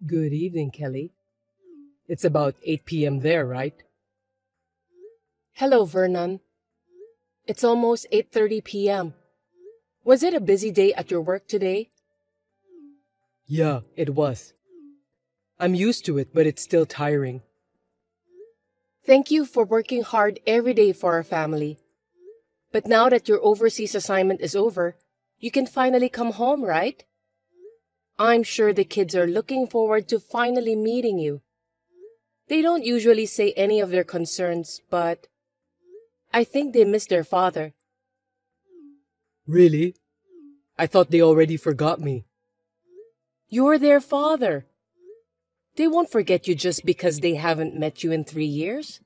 Good evening, Kelly. It's about 8 p.m. there, right? Hello, Vernon. It's almost 8:30 p.m. Was it a busy day at your work today? Yeah, it was. I'm used to it, but it's still tiring. Thank you for working hard every day for our family. But now that your overseas assignment is over, you can finally come home, right? I'm sure the kids are looking forward to finally meeting you. They don't usually say any of their concerns, but I think they miss their father. Really? I thought they already forgot me. You're their father. They won't forget you just because they haven't met you in 3 years.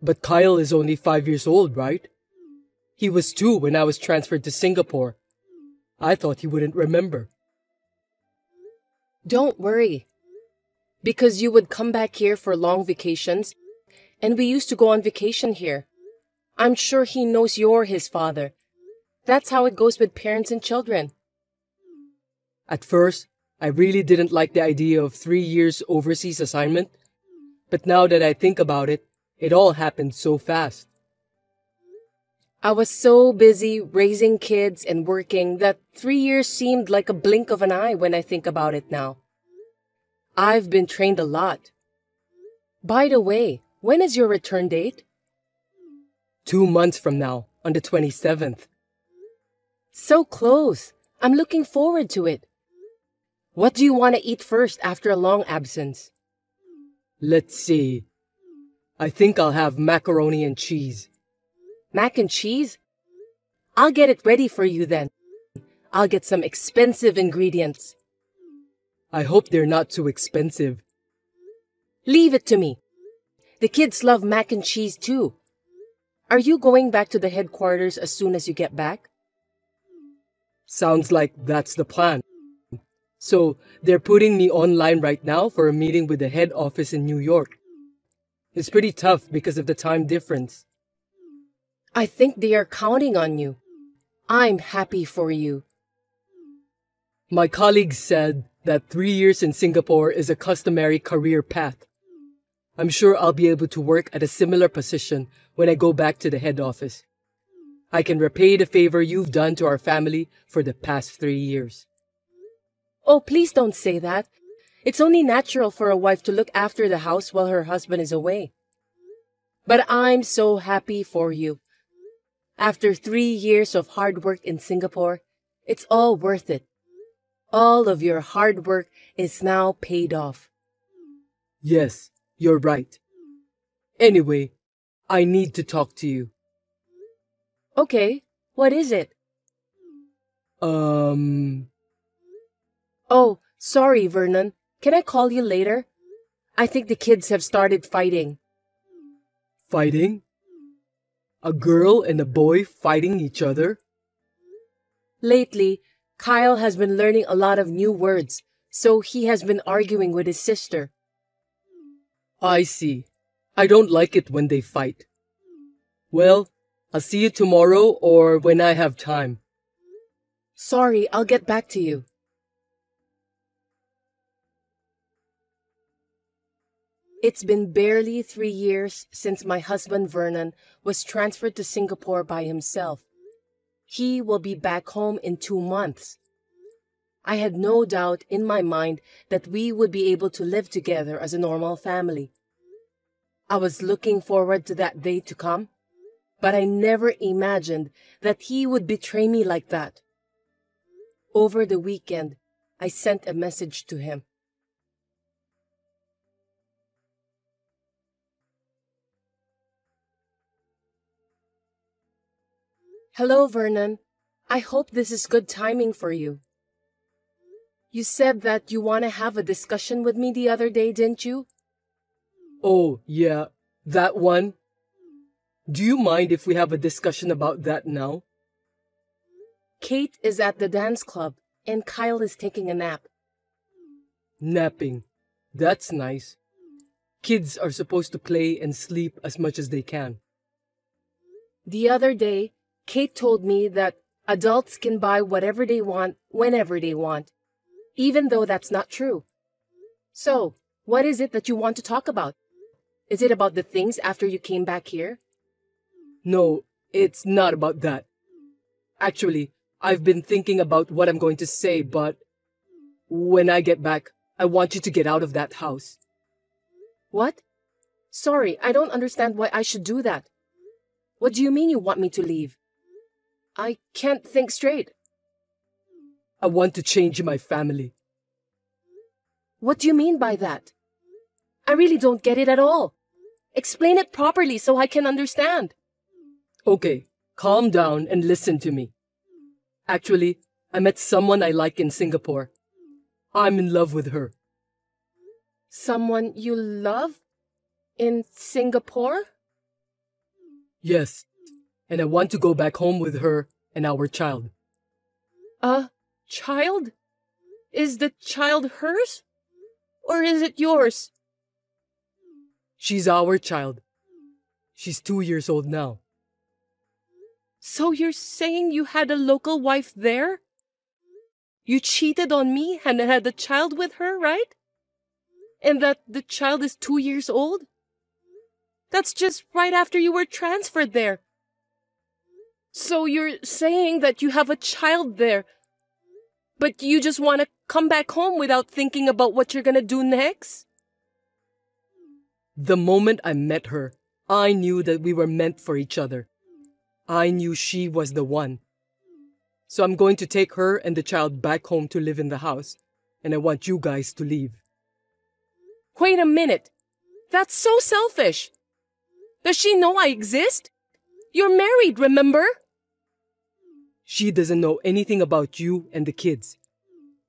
But Kyle is only 5 years old, right? He was 2 when I was transferred to Singapore. I thought he wouldn't remember. Don't worry, because you would come back here for long vacations, and we used to go on vacation here. I'm sure he knows you're his father. That's how it goes with parents and children. At first, I really didn't like the idea of 3 years overseas assignment, but now that I think about it, it all happened so fast. I was so busy raising kids and working that 3 years seemed like a blink of an eye when I think about it now. I've been trained a lot. By the way, when is your return date? 2 months from now, on the 27th. So close. I'm looking forward to it. What do you want to eat first after a long absence? Let's see. I think I'll have macaroni and cheese. Mac and cheese? I'll get it ready for you then. I'll get some expensive ingredients. I hope they're not too expensive. Leave it to me. The kids love mac and cheese too. Are you going back to the headquarters as soon as you get back? Sounds like that's the plan. So, they're putting me online right now for a meeting with the head office in New York. It's pretty tough because of the time difference. I think they are counting on you. I'm happy for you. My colleagues said that 3 years in Singapore is a customary career path. I'm sure I'll be able to work at a similar position when I go back to the head office. I can repay the favor you've done to our family for the past 3 years. Oh, please don't say that. It's only natural for a wife to look after the house while her husband is away. But I'm so happy for you. After 3 years of hard work in Singapore, it's all worth it. All of your hard work is now paid off. Yes, you're right. Anyway, I need to talk to you. Okay, what is it? Oh, sorry, Vernon. Can I call you later? I think the kids have started fighting. Fighting? A girl and a boy fighting each other? Lately, Kyle has been learning a lot of new words, so he has been arguing with his sister. I see. I don't like it when they fight. Well, I'll see you tomorrow or when I have time. Sorry, I'll get back to you. It's been barely 3 years since my husband Vernon was transferred to Singapore by himself. He will be back home in 2 months. I had no doubt in my mind that we would be able to live together as a normal family. I was looking forward to that day to come, but I never imagined that he would betray me like that. Over the weekend, I sent a message to him. Hello, Vernon. I hope this is good timing for you. You said that you want to have a discussion with me the other day, didn't you? Oh, yeah, that one. Do you mind if we have a discussion about that now? Kate is at the dance club, and Kyle is taking a nap. Napping. That's nice. Kids are supposed to play and sleep as much as they can. The other day, Kate told me that adults can buy whatever they want whenever they want, even though that's not true. So, what is it that you want to talk about? Is it about the things after you came back here? No, it's not about that. Actually, I've been thinking about what I'm going to say, but when I get back, I want you to get out of that house. What? Sorry, I don't understand why I should do that. What do you mean you want me to leave? I can't think straight. I want to change my family. What do you mean by that? I really don't get it at all. Explain it properly so I can understand. Okay, calm down and listen to me. Actually, I met someone I like in Singapore. I'm in love with her. Someone you love? In Singapore? Yes, and I want to go back home with her and our child. A child? Is the child hers? Or is it yours? She's our child. She's 2 years old now. So you're saying you had a local wife there? You cheated on me and had a child with her, right? And that the child is 2 years old? That's just right after you were transferred there. So you're saying that you have a child there, but you just want to come back home without thinking about what you're gonna do next? The moment I met her, I knew that we were meant for each other. I knew she was the one. So I'm going to take her and the child back home to live in the house, and I want you guys to leave. Wait a minute. That's so selfish. Does she know I exist? You're married, remember? She doesn't know anything about you and the kids.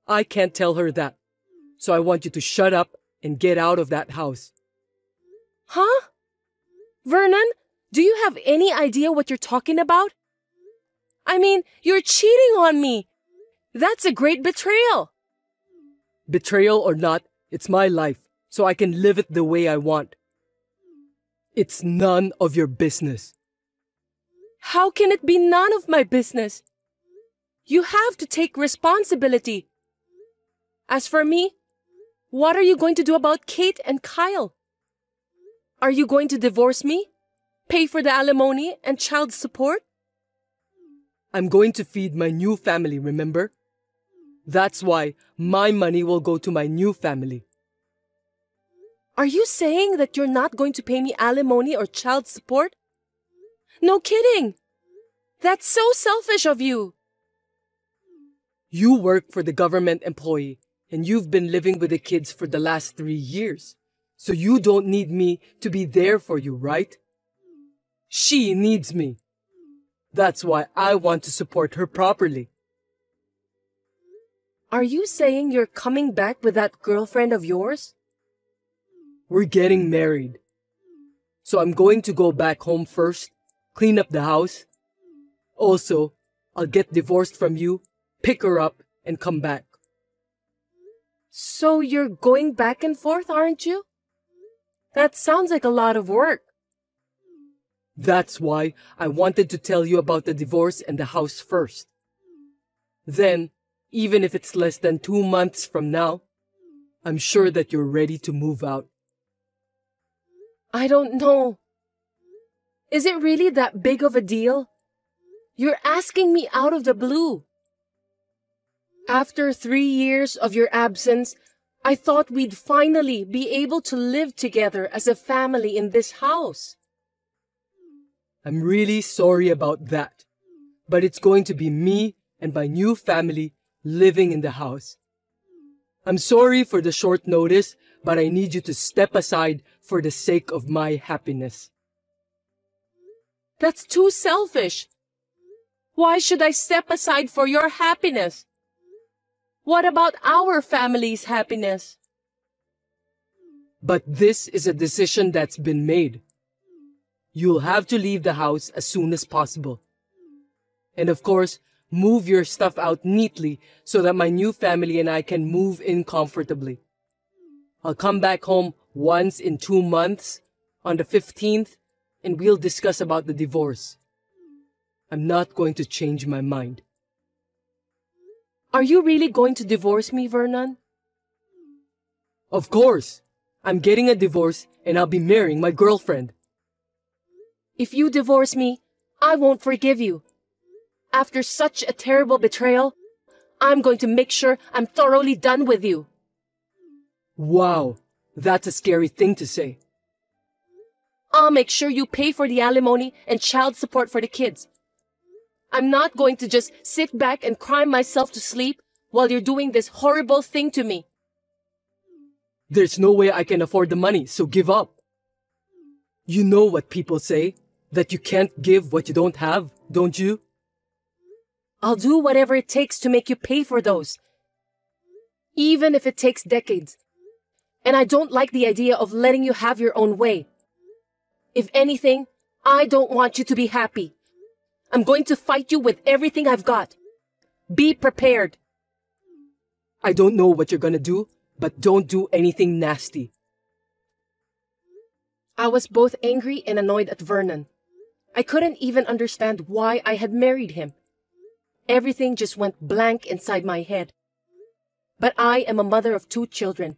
I can't tell her that. So I want you to shut up and get out of that house. Huh? Vernon, do you have any idea what you're talking about? I mean, you're cheating on me. That's a great betrayal. Betrayal or not, it's my life, so I can live it the way I want. It's none of your business. How can it be none of my business? You have to take responsibility. As for me, what are you going to do about Kate and Kyle? Are you going to divorce me? Pay for the alimony and child support? I'm going to feed my new family, remember? That's why my money will go to my new family. Are you saying that you're not going to pay me alimony or child support? No kidding! That's so selfish of you! You work for the government employee, and you've been living with the kids for the last 3 years. So you don't need me to be there for you, right? She needs me. That's why I want to support her properly. Are you saying you're coming back with that girlfriend of yours? We're getting married. So I'm going to go back home first, clean up the house. Also, I'll get divorced from you, pick her up, and come back. So you're going back and forth, aren't you? That sounds like a lot of work. That's why I wanted to tell you about the divorce and the house first. Then, even if it's less than 2 months from now, I'm sure that you're ready to move out. I don't know. Is it really that big of a deal? You're asking me out of the blue. After 3 years of your absence, I thought we'd finally be able to live together as a family in this house. I'm really sorry about that, but it's going to be me and my new family living in the house. I'm sorry for the short notice, but I need you to step aside for the sake of my happiness. That's too selfish. Why should I step aside for your happiness? What about our family's happiness? But this is a decision that's been made. You'll have to leave the house as soon as possible. And of course, move your stuff out neatly so that my new family and I can move in comfortably. I'll come back home once in 2 months, on the 15th, and we'll discuss about the divorce. I'm not going to change my mind. Are you really going to divorce me, Vernon? Of course. I'm getting a divorce and I'll be marrying my girlfriend. If you divorce me, I won't forgive you. After such a terrible betrayal, I'm going to make sure I'm thoroughly done with you. Wow, that's a scary thing to say. I'll make sure you pay for the alimony and child support for the kids. I'm not going to just sit back and cry myself to sleep while you're doing this horrible thing to me. There's no way I can afford the money, so give up. You know what people say? That you can't give what you don't have, don't you? I'll do whatever it takes to make you pay for those. Even if it takes decades. And I don't like the idea of letting you have your own way. If anything, I don't want you to be happy. I'm going to fight you with everything I've got. Be prepared. I don't know what you're gonna do, but don't do anything nasty. I was both angry and annoyed at Vernon. I couldn't even understand why I had married him. Everything just went blank inside my head. But I am a mother of 2 children.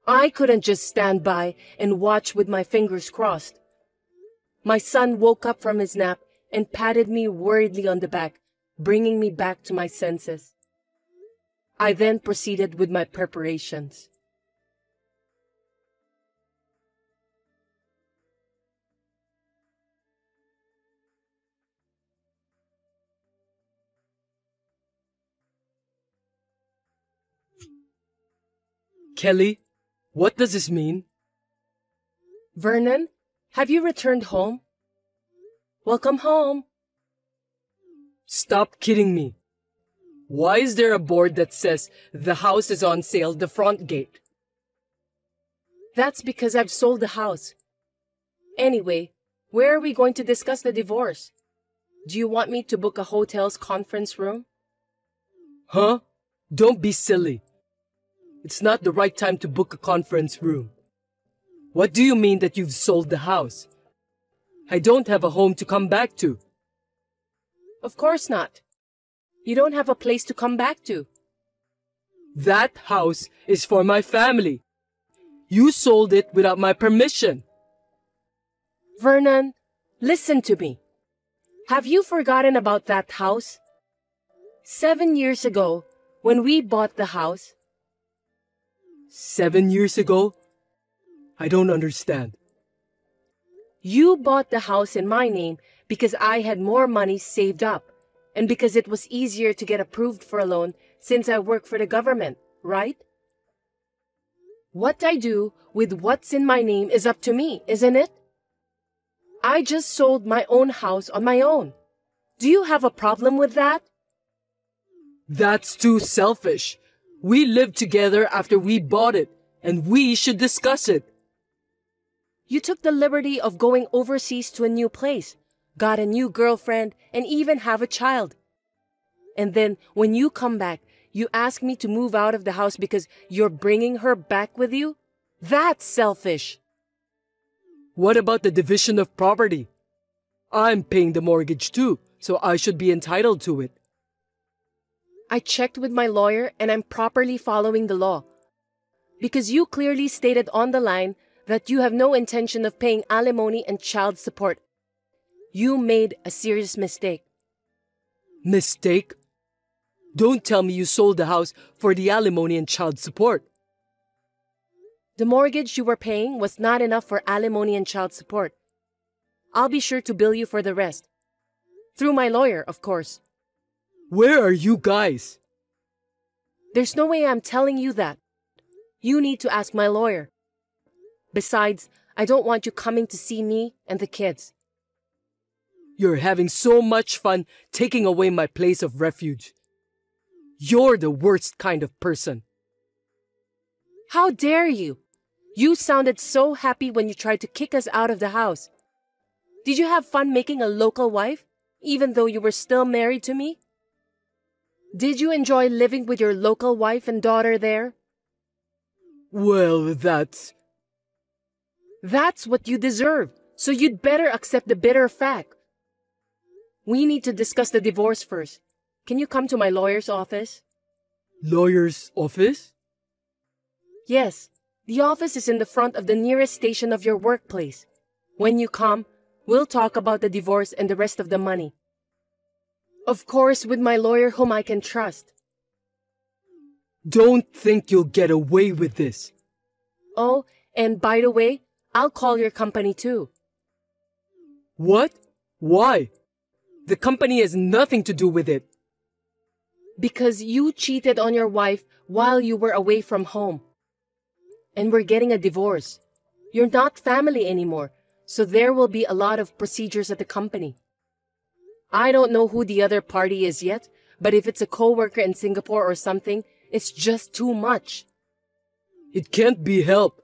I couldn't just stand by and watch with my fingers crossed. My son woke up from his nap and patted me worriedly on the back, bringing me back to my senses. I then proceeded with my preparations. Kelly, what does this mean? Vernon, have you returned home? Welcome home. Stop kidding me. Why is there a board that says the house is on sale the front gate? That's because I've sold the house. Anyway, where are we going to discuss the divorce? Do you want me to book a hotel's conference room? Huh? Don't be silly. It's not the right time to book a conference room. What do you mean that you've sold the house? I don't have a home to come back to. Of course not. You don't have a place to come back to. That house is for my family. You sold it without my permission. Vernon, listen to me. Have you forgotten about that house? 7 years ago, when we bought the house. 7 years ago? I don't understand. You bought the house in my name because I had more money saved up and because it was easier to get approved for a loan since I work for the government, right? What I do with what's in my name is up to me, isn't it? I just sold my own house on my own. Do you have a problem with that? That's too selfish. We lived together after we bought it, and we should discuss it. You took the liberty of going overseas to a new place, got a new girlfriend, and even have a child. And then, when you come back, you ask me to move out of the house because you're bringing her back with you? That's selfish. What about the division of property? I'm paying the mortgage too, so I should be entitled to it. I checked with my lawyer and I'm properly following the law. Because you clearly stated on the line that you have no intention of paying alimony and child support. You made a serious mistake. Mistake? Don't tell me you sold the house for the alimony and child support. The mortgage you were paying was not enough for alimony and child support. I'll be sure to bill you for the rest. Through my lawyer, of course. Where are you guys? There's no way I'm telling you that. You need to ask my lawyer. Besides, I don't want you coming to see me and the kids. You're having so much fun taking away my place of refuge. You're the worst kind of person. How dare you? You sounded so happy when you tried to kick us out of the house. Did you have fun making a local wife, even though you were still married to me? Did you enjoy living with your local wife and daughter there? Well, that's what you deserve, so you'd better accept the bitter fact. We need to discuss the divorce first. Can you come to my lawyer's office? Lawyer's office? Yes, the office is in the front of the nearest station of your workplace. When you come, we'll talk about the divorce and the rest of the money. Of course, with my lawyer whom I can trust. Don't think you'll get away with this. Oh, and by the way, I'll call your company too. What? Why? The company has nothing to do with it. Because you cheated on your wife while you were away from home. And we're getting a divorce. You're not family anymore, so there will be a lot of procedures at the company. I don't know who the other party is yet, but if it's a coworker in Singapore or something, it's just too much. It can't be helped.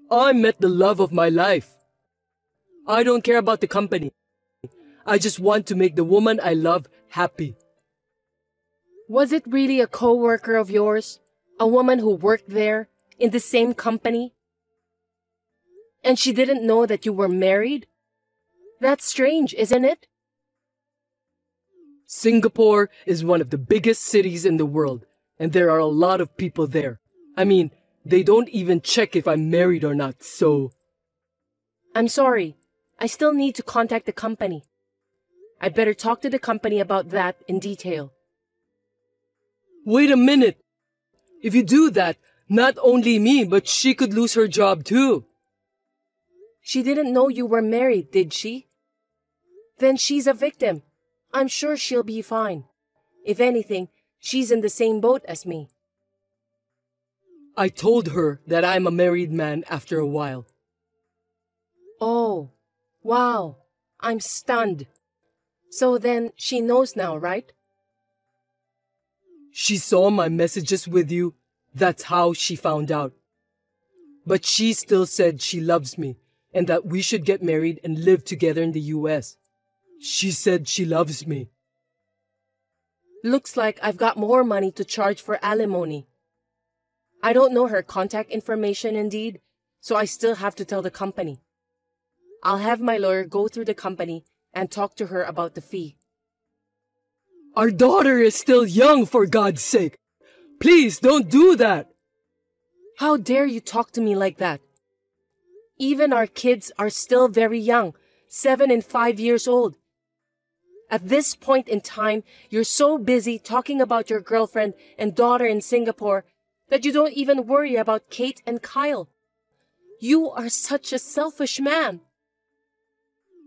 I met the love of my life. I don't care about the company. I just want to make the woman I love happy. Was it really a coworker of yours? A woman who worked there, in the same company? And she didn't know that you were married? That's strange, isn't it? Singapore is one of the biggest cities in the world, and there are a lot of people there. I mean, they don't even check if I'm married or not, so... I'm sorry. I still need to contact the company. I'd better talk to the company about that in detail. Wait a minute! If you do that, not only me, but she could lose her job too. She didn't know you were married, did she? Then she's a victim. I'm sure she'll be fine. If anything, she's in the same boat as me. I told her that I'm a married man after a while. Oh, wow. I'm stunned. So then she knows now, right? She saw my messages with you. That's how she found out. But she still said she loves me and that we should get married and live together in the US. She said she loves me. Looks like I've got more money to charge for alimony. I don't know her contact information indeed, so I still have to tell the company. I'll have my lawyer go through the company and talk to her about the fee. Our daughter is still young, for God's sake. Please don't do that. How dare you talk to me like that? Even our kids are still very young, 7 and 5 years old. At this point in time, you're so busy talking about your girlfriend and daughter in Singapore that you don't even worry about Kate and Kyle. You are such a selfish man.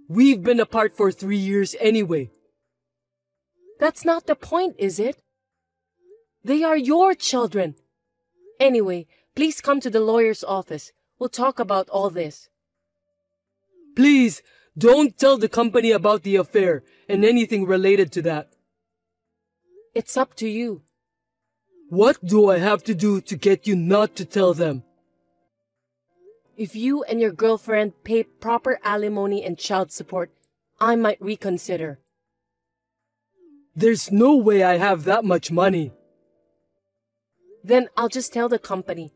We've been apart for 3 years anyway. That's not the point, is it? They are your children. Anyway, please come to the lawyer's office. We'll talk about all this. Please, don't tell the company about the affair and anything related to that. It's up to you. What do I have to do to get you not to tell them? If you and your girlfriend pay proper alimony and child support, I might reconsider. There's no way I have that much money. Then I'll just tell the company.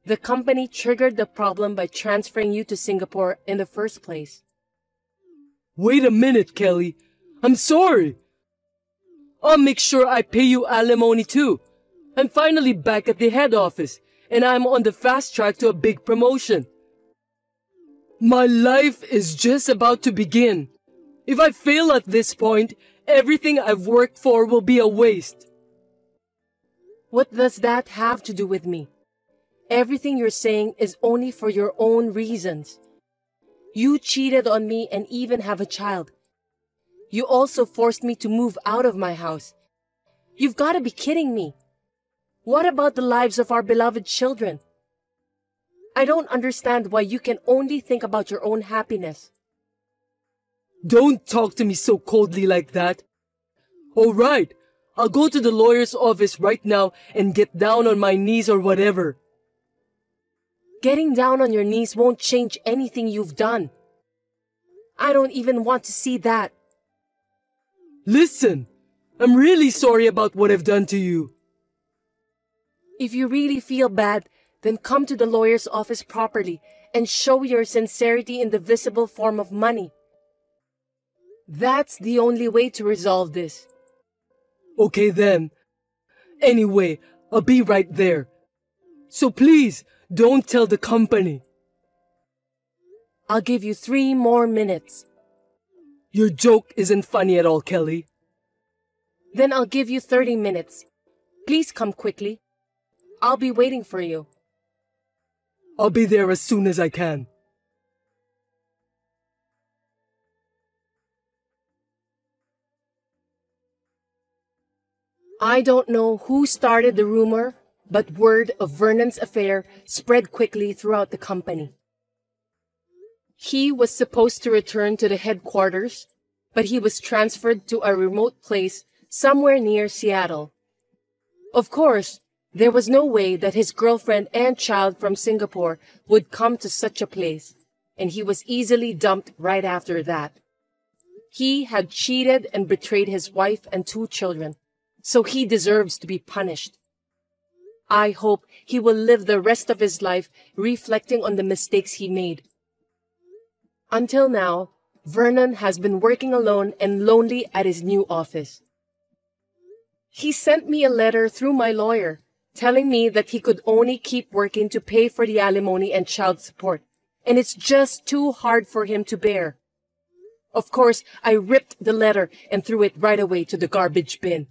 The company triggered the problem by transferring you to Singapore in the first place. Wait a minute, Kelly. I'm sorry. I'll make sure I pay you alimony too. I'm finally back at the head office, and I'm on the fast track to a big promotion. My life is just about to begin. If I fail at this point, everything I've worked for will be a waste. What does that have to do with me? Everything you're saying is only for your own reasons. You cheated on me and even have a child. You also forced me to move out of my house. You've got to be kidding me. What about the lives of our beloved children? I don't understand why you can only think about your own happiness. Don't talk to me so coldly like that. All right, I'll go to the lawyer's office right now and get down on my knees or whatever. Getting down on your knees won't change anything you've done. I don't even want to see that. Listen, I'm really sorry about what I've done to you. If you really feel bad, then come to the lawyer's office properly and show your sincerity in the visible form of money. That's the only way to resolve this. Okay then. Anyway, I'll be right there. So please, don't tell the company. I'll give you 3 more minutes. Your joke isn't funny at all, Kelly. Then I'll give you 30 minutes. Please come quickly. I'll be waiting for you. I'll be there as soon as I can. I don't know who started the rumor, but word of Vernon's affair spread quickly throughout the company. He was supposed to return to the headquarters, but he was transferred to a remote place somewhere near Seattle. Of course, there was no way that his girlfriend and child from Singapore would come to such a place, and he was easily dumped right after that. He had cheated and betrayed his wife and 2 children, so he deserves to be punished. I hope he will live the rest of his life reflecting on the mistakes he made. Until now, Vernon has been working alone and lonely at his new office. He sent me a letter through my lawyer, telling me that he could only keep working to pay for the alimony and child support, and it's just too hard for him to bear. Of course, I ripped the letter and threw it right away to the garbage bin.